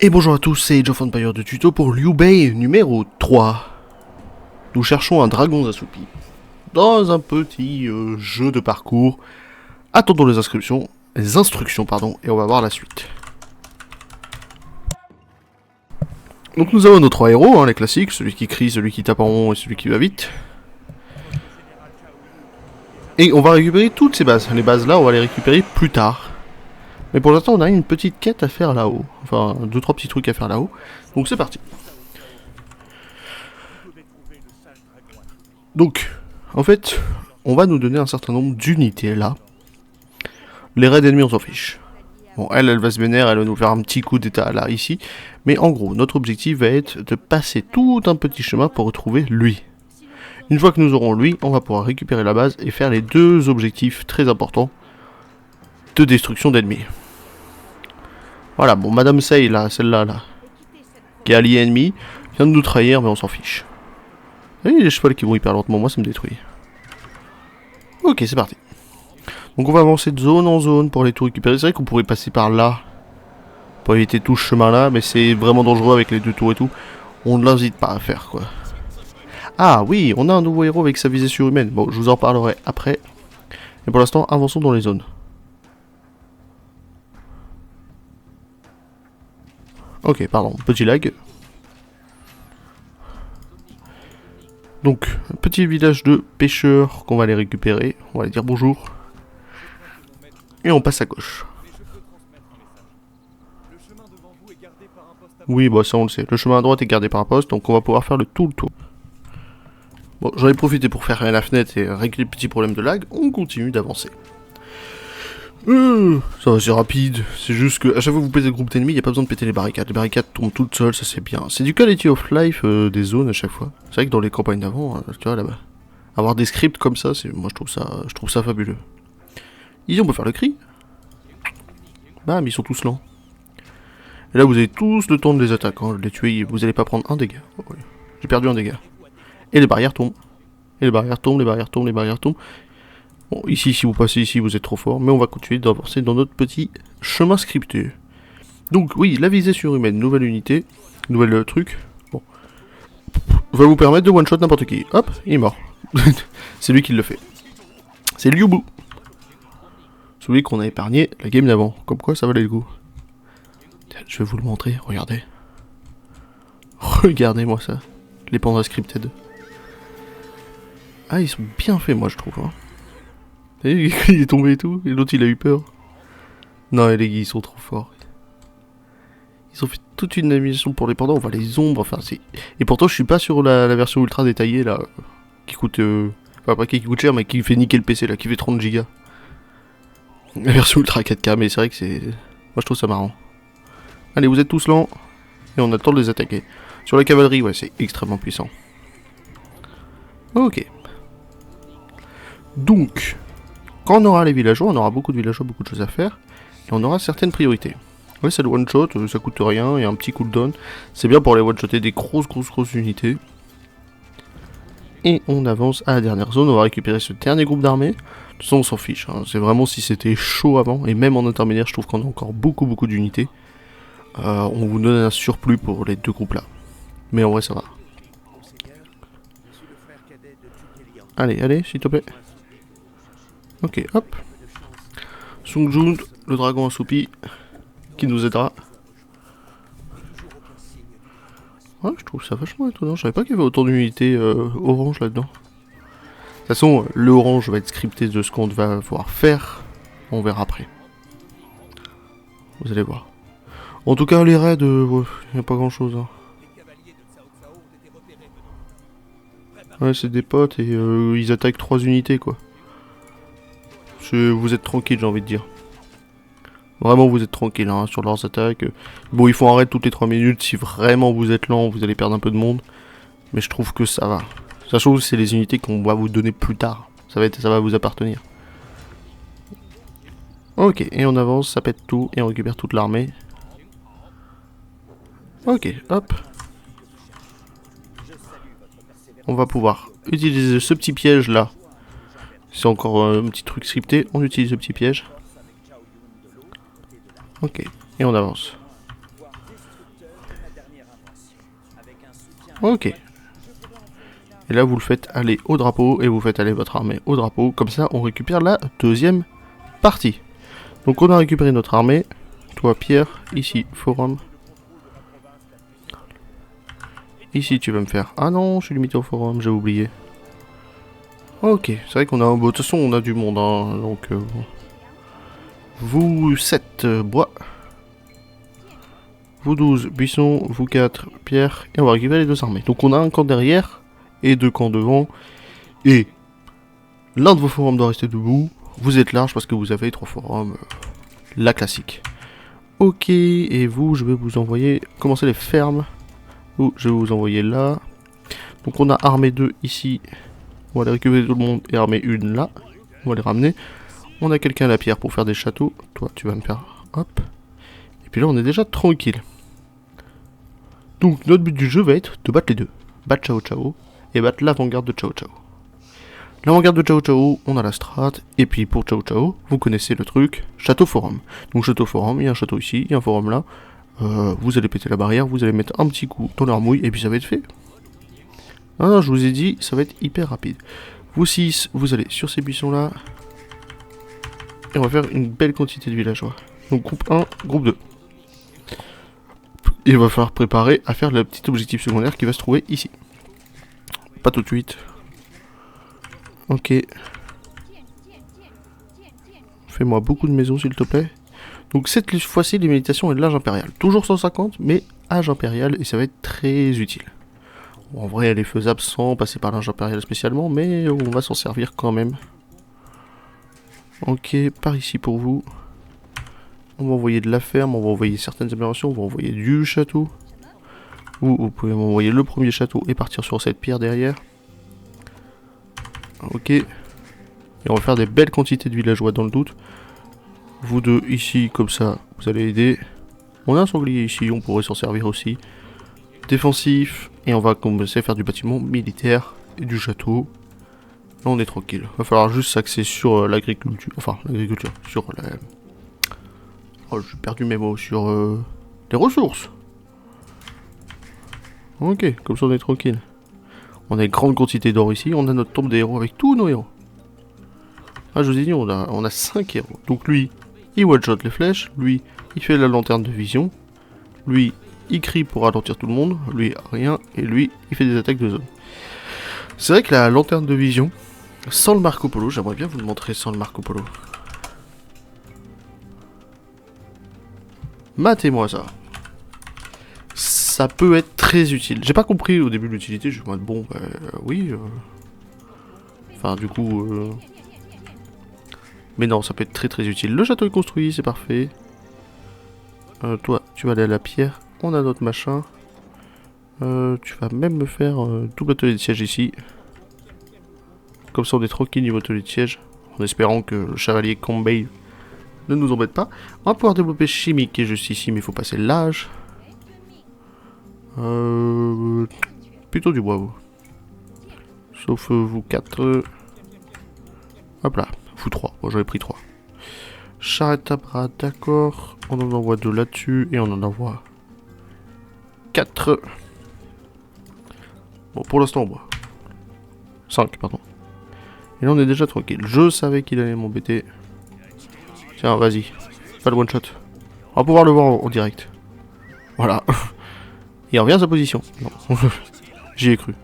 Et bonjour à tous, c'est Age of Empires de Tuto pour Liu Bei numéro 3. Nous cherchons un dragon assoupi dans un petit jeu de parcours. Attendons les instructions, et on va voir la suite. Donc nous avons nos trois héros, les classiques, celui qui crie, celui qui tape en rond et celui qui va vite. Et on va récupérer toutes ces bases. Les bases là, on va les récupérer plus tard. Mais pour l'instant, on a une petite quête à faire là-haut. Enfin, 2-3 petits trucs à faire là-haut. Donc c'est parti. Donc, en fait, on va nous donner un certain nombre d'unités là. Les raids ennemis, on s'en fiche. Bon, elle va se vénérer, elle va nous faire un petit coup d'état là, ici. Mais en gros, notre objectif va être de passer tout un petit chemin pour retrouver lui. Une fois que nous aurons lui, on va pouvoir récupérer la base et faire les deux objectifs très importants de destruction d'ennemis. Voilà, bon, Madame Sei, là, celle-là, là, qui est alliée ennemi, vient de nous trahir, mais on s'en fiche. Et les chevaux qui vont hyper lentement, moi ça me détruit. Ok, c'est parti. Donc on va avancer de zone en zone pour aller tout récupérer. C'est vrai qu'on pourrait passer par là, pour éviter tout ce chemin-là, mais c'est vraiment dangereux avec les deux tours et tout. On ne l'invite pas à faire, quoi. Ah oui, on a un nouveau héros avec sa visée surhumaine. Bon, je vous en parlerai après. Et pour l'instant, avançons dans les zones. Ok, pardon, petit lag. Donc, un petit village de pêcheurs qu'on va aller récupérer. On va aller dire bonjour. Et on passe à gauche. Oui, bah ça on le sait. Le chemin à droite est gardé par un poste, donc on va pouvoir faire tout le tour. Bon, j'en ai profité pour faire la fenêtre et régler le petit problème de lag. On continue d'avancer. Ça va, c'est rapide. C'est juste que à chaque fois que vous pétez le groupe d'ennemis, il n'y a pas besoin de péter les barricades. Les barricades tombent toutes seules, ça c'est bien. C'est du quality of life des zones à chaque fois. C'est vrai que dans les campagnes d'avant, tu vois là-bas, avoir des scripts comme ça, moi je trouve ça fabuleux. Ici on peut faire le cri. Bam, ils sont tous lents. Et là vous avez tous le temps de les attaquer, hein, de les tuer, vous allez pas prendre un dégât. Oh, oui. J'ai perdu un dégât. Et les barrières tombent. Et les barrières tombent, les barrières tombent, les barrières tombent. Bon, ici, si vous passez ici, vous êtes trop fort, mais on va continuer d'avancer dans notre petit chemin scripté. Donc oui, la visée surhumaine, nouvelle unité, nouvel truc, bon, va vous permettre de one-shot n'importe qui. Hop, il est mort. C'est lui qui le fait. C'est Liu Bei. Celui qu'on a épargné la game d'avant, comme quoi ça valait le coup. Je vais vous le montrer, regardez. Regardez-moi ça, les pandas scripted. Ah, ils sont bien faits, moi je trouve, hein. Il est tombé et tout, et l'autre il a eu peur. Non, les gars, ils sont trop forts. Ils ont fait toute une animation pour les pandas, on voit les ombres, enfin c'est... Et pourtant je suis pas sur la version ultra détaillée là, qui coûte... Enfin pas qui coûte cher, mais qui fait niquer le PC là, qui fait 30 Go. La version ultra 4K, mais c'est vrai que c'est... Moi je trouve ça marrant. Allez, vous êtes tous lents, et on a le temps de les attaquer. Sur la cavalerie, ouais, c'est extrêmement puissant. Ok. Donc... Quand on aura les villageois, on aura beaucoup de villageois, beaucoup de choses à faire, et on aura certaines priorités. Ouais, c'est le one-shot, ça coûte rien, il y a un petit cooldown. C'est bien pour les one-shotter des grosses unités. Et on avance à la dernière zone, on va récupérer ce dernier groupe d'armées. De toute façon, on s'en fiche, hein. C'est vraiment si c'était chaud avant, et même en intermédiaire, je trouve qu'on a encore beaucoup d'unités. On vous donne un surplus pour les deux groupes là. Mais en vrai, ça va. Allez, s'il te plaît. Ok, hop. Sung Jun, le dragon assoupi, qui nous aidera. Ouais, je trouve ça vachement étonnant. Je savais pas qu'il y avait autant d'unités orange là-dedans. De toute façon, le orange va être scripté de ce qu'on va pouvoir faire. On verra après. Vous allez voir. En tout cas, les raids, il n'y a pas grand-chose. Hein. Ouais, c'est des potes et ils attaquent 3 unités, quoi. Vous êtes tranquille, j'ai envie de dire. Vraiment, vous êtes tranquille hein, sur leurs attaques. Bon, ils font un raid toutes les 3 minutes. Si vraiment vous êtes lent, vous allez perdre un peu de monde. Mais je trouve que ça va. Sachant que c'est les unités qu'on va vous donner plus tard. Ça va vous appartenir. Ok, et on avance, ça pète tout et on récupère toute l'armée. Ok, hop. On va pouvoir utiliser ce petit piège là. C'est encore un petit truc scripté. On utilise ce petit piège. Ok, et on avance. Ok. Et là, vous le faites aller au drapeau et vous faites aller votre armée au drapeau. Comme ça, on récupère la deuxième partie. Donc, on a récupéré notre armée. Toi, Pierre, ici, forum. Ici, tu vas me faire... Ah non, je suis limité au forum, j'ai oublié. Ok, c'est vrai qu'on a... De toute façon, on a du monde, hein, donc... Bon. Vous 7, bois. Vous 12, buisson. Vous 4, pierre. Et on va récupérer les deux armées. Donc, on a un camp derrière et deux camps devant. Et l'un de vos forums doit rester debout. Vous êtes large parce que vous avez 3 forums. La classique. Ok, et vous, je vais vous envoyer... Commencer les fermes. Vous, je vais vous envoyer là. Donc on a armée 2 ici. On va aller récupérer tout le monde et armée 1 là. On va les ramener. On a quelqu'un à la pierre pour faire des châteaux. Toi, tu vas me faire... Hop. Et puis là, on est déjà tranquille. Donc notre but du jeu va être de battre les deux. Battre Cao Cao et battre l'avant-garde de Cao Cao. L'avant-garde de Cao Cao, on a la strat. Et puis pour Cao Cao, vous connaissez le truc, château forum. Donc château forum, il y a un château ici, il y a un forum là. Vous allez péter la barrière, vous allez mettre un petit coup dans leur mouille et puis ça va être fait. Ah non, je vous ai dit, ça va être hyper rapide. Vous 6, vous allez sur ces buissons là. Et on va faire une belle quantité de villageois. Donc groupe 1, groupe 2. Il va falloir préparer à faire le petit objectif secondaire qui va se trouver ici. Pas tout de suite. Ok. Fais-moi beaucoup de maisons s'il te plaît. Donc cette fois-ci, les méditations est de l'âge impérial. Toujours 150, mais âge impérial, et ça va être très utile. Bon, en vrai, elle est faisable sans passer par l'âge impérial spécialement, mais on va s'en servir quand même. Ok, par ici pour vous. On va envoyer de la ferme, on va envoyer certaines améliorations, on va envoyer du château. Vous pouvez m'envoyer le premier château et partir sur cette pierre derrière. Ok. Et on va faire des belles quantités de villageois dans le doute. Vous deux ici, comme ça, vous allez aider. On a un sanglier ici, on pourrait s'en servir aussi. Défensif. Et on va commencer à faire du bâtiment militaire et du château. Là, on est tranquille. Va falloir juste s'axer sur l'agriculture. Enfin, l'agriculture. Sur la... Oh, j'ai perdu mes mots. Sur les ressources. Ok, comme ça on est tranquille. On a une grande quantité d'or ici. On a notre tombe des héros avec tous nos héros. Ah, je vous ai dit, on a 5 héros. Donc lui, il one-shot les flèches. Lui, il fait la lanterne de vision. Lui, il crie pour ralentir tout le monde. Lui, rien. Et lui, il fait des attaques de zone. C'est vrai que la lanterne de vision, sans le Marco Polo, j'aimerais bien vous le montrer sans le Marco Polo. Matez-moi ça. Ça peut être très utile. J'ai pas compris au début de l'utilité, je me dis bon, oui. Enfin, du coup... Mais non, ça peut être très très utile. Le château est construit, c'est parfait. Toi, tu vas aller à la pierre. On a notre machin. Tu vas même me faire double atelier de siège ici. Comme ça, on est tranquille niveau atelier de siège. En espérant que le chevalier Combay ne nous embête pas. On va pouvoir développer chimique qui est juste ici, mais il faut passer l'âge. Plutôt du bois, vous. Sauf vous 4. Hop là, vous 3. Bon, j'avais pris 3. Charrette à bras, d'accord. On en envoie 2 là-dessus et on en envoie 4. Bon, pour l'instant, on voit 5, pardon. Et là, on est déjà tranquille. Je savais qu'il allait m'embêter. Tiens, vas-y. Pas de one-shot. On va pouvoir le voir en direct. Voilà. Il revient à sa position. Non. J'y ai cru.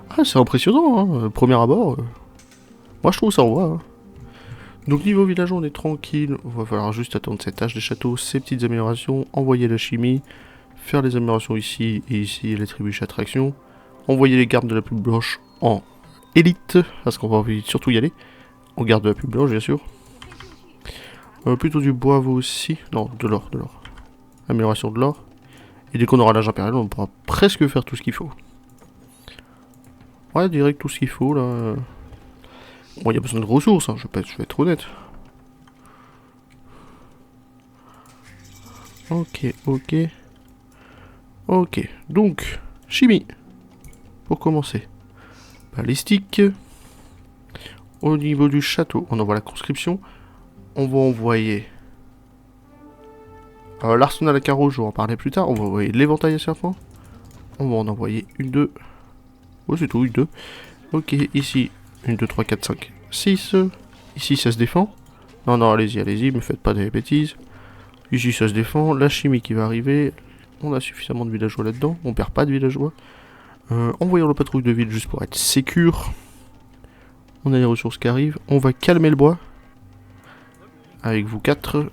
Ah, c'est impressionnant, hein. Premier abord. Moi, je trouve ça envoie. Hein. Donc, niveau village, on est tranquille. Il va falloir juste attendre cette tâche des châteaux, ces petites améliorations, envoyer la chimie, faire les améliorations ici et ici, les trébuches attraction, envoyer les gardes de la pub blanche en élite, parce qu'on va surtout y aller. En garde de la pub blanche, bien sûr. Plutôt du bois, vous aussi. Non, de l'or, de l'or. Amélioration de l'or. Et dès qu'on aura l'âge impérial, on pourra presque faire tout ce qu'il faut. Ouais, direct tout ce qu'il faut, là. Bon, il y a besoin de ressources, hein, je vais être honnête. Ok, ok. Ok, donc, chimie. Pour commencer. Balistique. Au niveau du château, on envoie la conscription. On va envoyer L'arsenal à carreaux, je vais en parler plus tard. On va envoyer l'éventail à serpent. On va en envoyer une, deux. Oh, c'est tout, une, deux. Ok, ici, 1, 2, 3, 4, 5, 6. Ici, ça se défend. Non, non, allez-y, allez-y, me faites pas des bêtises. Ici, ça se défend. La chimie qui va arriver. On a suffisamment de villageois là-dedans. On perd pas de villageois. Envoyons la patrouille de ville juste pour être sécure. On a les ressources qui arrivent. On va calmer le bois. Avec vous 4.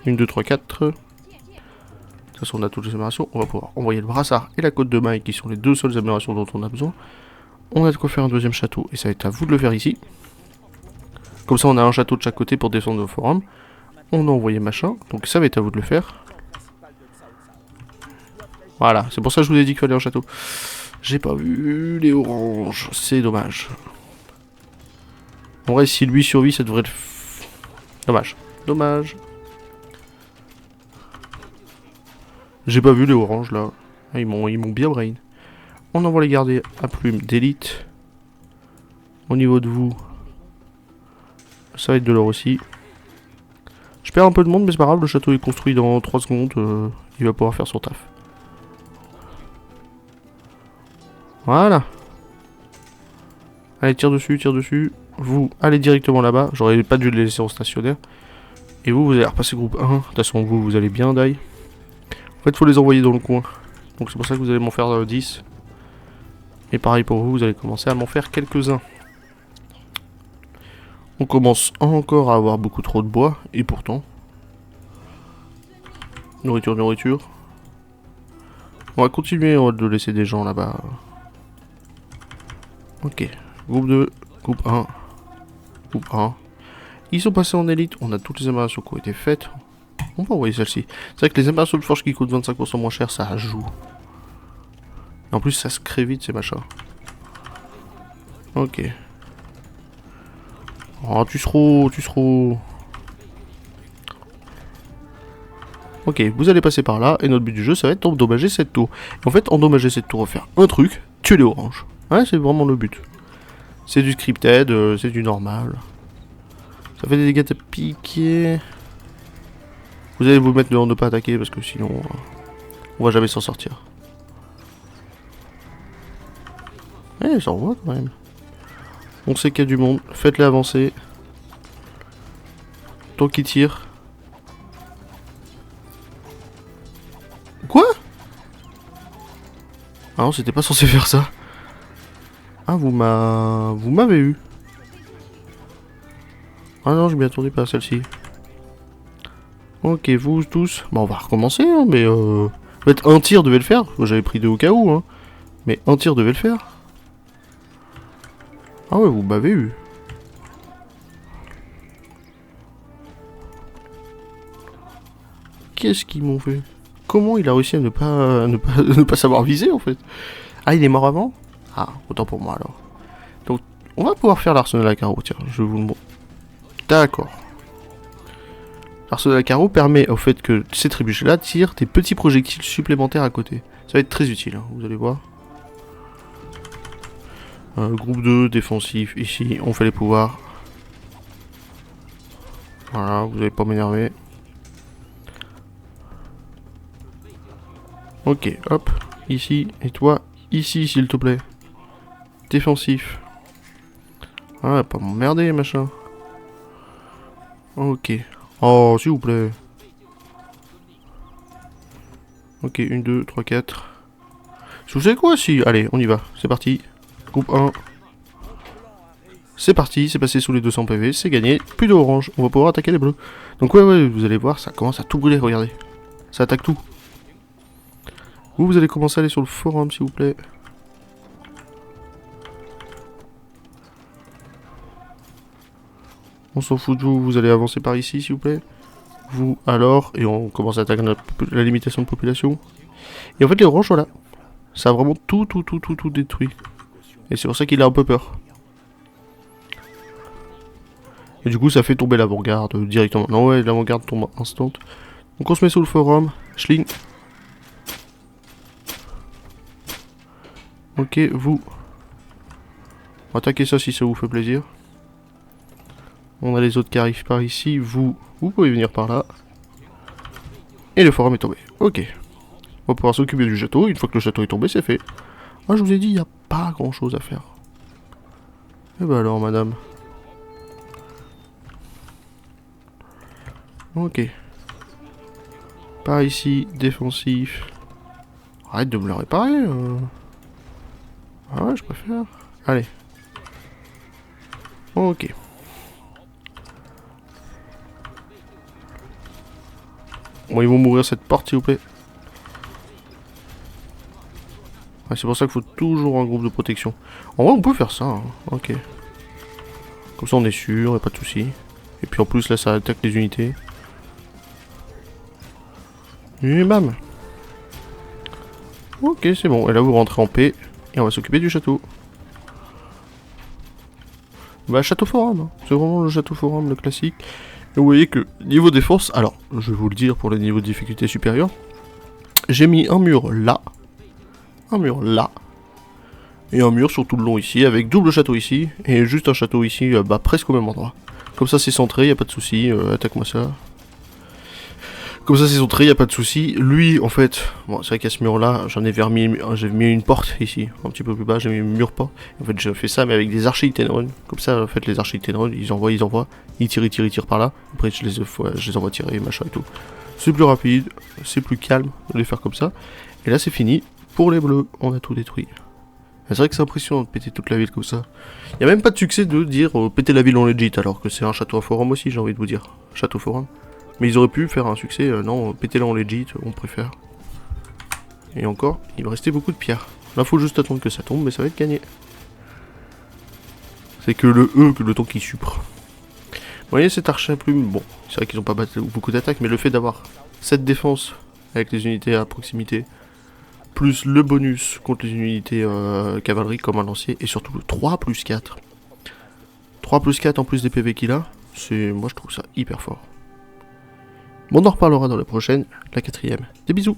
1, 2, 3, 4. De toute façon, on a toutes les améliorations. On va pouvoir envoyer le brassard et la côte de maille qui sont les deux seules améliorations dont on a besoin. On a de quoi faire un deuxième château et ça va être à vous de le faire ici. Comme ça, on a un château de chaque côté pour descendre au forum. On a envoyé machin, donc ça va être à vous de le faire. Voilà, c'est pour ça que je vous ai dit qu'il fallait un château. J'ai pas vu les oranges, c'est dommage. En vrai, si lui survit, ça devrait être... Dommage, dommage. J'ai pas vu les oranges là. Ah, ils m'ont bien brain. On envoie les garder à plume d'élite. Au niveau de vous, ça va être de l'or aussi. Je perds un peu de monde, mais c'est pas grave, le château est construit dans 3 secondes. Il va pouvoir faire son taf. Voilà. Allez, tire dessus, tire dessus. Vous, allez directement là-bas. J'aurais pas dû les laisser en stationnaire. Et vous, vous allez repasser groupe 1. De toute façon, vous allez bien die. En fait, faut les envoyer dans le coin. Donc c'est pour ça que vous allez m'en faire 10. Et pareil pour vous, vous allez commencer à m'en faire quelques-uns. On commence encore à avoir beaucoup trop de bois. Et pourtant... Nourriture, nourriture. On va continuer de laisser des gens là-bas. Ok. Groupe 2, groupe 1. Groupe 1. Ils sont passés en élite. On a toutes les améliorations qui ont été faites. On va envoyer celle-ci. C'est vrai que les améliorations de forge qui coûtent 25% moins cher, ça joue. Et en plus, ça se crée vite ces machins. Ok. Oh, tu seras... Ok, vous allez passer par là, et notre but du jeu, ça va être d'endommager cette tour. Et en fait, endommager cette tour, faire un truc, tuer les oranges. Ouais, c'est vraiment le but. C'est du scripted, c'est du normal. Ça fait des dégâts à piquer. Vous allez vous mettre dehors de ne pas attaquer, parce que sinon, on va jamais s'en sortir. Eh, ça envoie quand même. On sait qu'il y a du monde, faites-les avancer. Tant qu'ils tirent. Quoi? Ah non, c'était pas censé faire ça. Ah, vous m'avez eu. Ah non, je m'y attendais pas à celle-ci. Ok, vous tous. Bon, on va recommencer, hein, mais en fait, un tir devait le faire. J'avais pris 2 au cas où, hein. Mais un tir devait le faire. Ah ouais, vous m'avez eu. Qu'est-ce qu'ils m'ont fait? Comment il a réussi à ne pas savoir viser, en fait? Ah, il est mort avant? Ah, autant pour moi, alors. Donc, on va pouvoir faire l'arsenal à carreaux, tiens, je vous le montre. D'accord. L'arsenal à carreaux permet au fait que ces trébuchets-là tirent des petits projectiles supplémentaires à côté. Ça va être très utile, hein, vous allez voir. Groupe 2, défensif, ici, on fait les pouvoirs. Voilà, vous allez pas m'énerver. Ok, hop, ici, et toi, ici, s'il te plaît. Défensif. Ah, pas m'emmerder, machin. Ok. Oh, s'il vous plaît. Ok, 1, 2, 3, 4. Je vous sais quoi, si... Allez, on y va, c'est parti. Groupe 1. C'est parti, c'est passé sous les 200 PV, c'est gagné. Plus d'orange, on va pouvoir attaquer les bleus. Donc ouais, vous allez voir, ça commence à tout brûler, regardez. Ça attaque tout. Vous allez commencer à aller sur le forum, s'il vous plaît. On s'en fout de vous, vous allez avancer par ici, s'il vous plaît. Vous, alors, et on commence à attaquer la limitation de population. Et en fait, les oranges, voilà. Ça a vraiment tout détruit. Et c'est pour ça qu'il a un peu peur. Et du coup, ça fait tomber l'avant-garde directement. Non, ouais, l'avant-garde tombe instant. Donc on se met sous le forum. Schling. Ok, vous. Attaquez ça si ça vous fait plaisir. On a les autres qui arrivent par ici. Vous pouvez venir par là. Et le forum est tombé. Ok. On va pouvoir s'occuper du château. Une fois que le château est tombé, c'est fait. Ah, je vous ai dit, il n'y a pas grand chose à faire. Et bah alors, madame. Ok. Par ici, défensif. Arrête de me le réparer. Ah ouais, je préfère. Allez. Ok. Bon, ils vont mourir cette porte, s'il vous plaît. Ouais, c'est pour ça qu'il faut toujours un groupe de protection. En vrai, on peut faire ça. Hein. Ok. Comme ça, on est sûr, y a pas de soucis. Et puis en plus, là, ça attaque les unités. Et bam. Ok, c'est bon. Et là, vous rentrez en paix. Et on va s'occuper du château. Bah, château forum. Hein. C'est vraiment le château forum, le classique. Et vous voyez que niveau défense, alors, je vais vous le dire pour le niveau de difficulté supérieur. J'ai mis un mur là. Un mur là. Et un mur sur tout le long ici, avec double château ici. Et juste un château ici, bah, presque au même endroit. Comme ça, c'est centré, y a pas de souci. Attaque-moi ça. Comme ça c'est centré, y a pas de souci. Lui, en fait, bon, c'est vrai qu'à ce mur-là, j'ai mis une porte ici, un petit peu plus bas, j'ai mis une mur porte. En fait, j'ai fait ça, mais avec des archers Itenron. Comme ça, en fait, les archers Itenron, ils envoient, ils tirent par là. Après, je les envoie tirer, machin et tout. C'est plus rapide, c'est plus calme de les faire comme ça. Et là, c'est fini. Pour les bleus, on a tout détruit. C'est vrai que c'est impressionnant de péter toute la ville comme ça. Y a même pas de succès de dire péter la ville en legit, alors que c'est un château à forum aussi, j'ai envie de vous dire. Château forum. Mais ils auraient pu faire un succès, non, pétez-la en legit, on préfère. Et encore, il va rester beaucoup de pierres. Là, faut juste attendre que ça tombe, mais ça va être gagné. C'est que le temps qui supre. Vous voyez cet archer à plume, bon, c'est vrai qu'ils ont pas beaucoup d'attaques, mais le fait d'avoir cette défense avec les unités à proximité, plus le bonus contre les unités cavalerie comme un lancier, et surtout le 3+4. 3+4 en plus des PV qu'il a, moi je trouve ça hyper fort. Bon, on en reparlera dans la prochaine, la 4ème. Des bisous!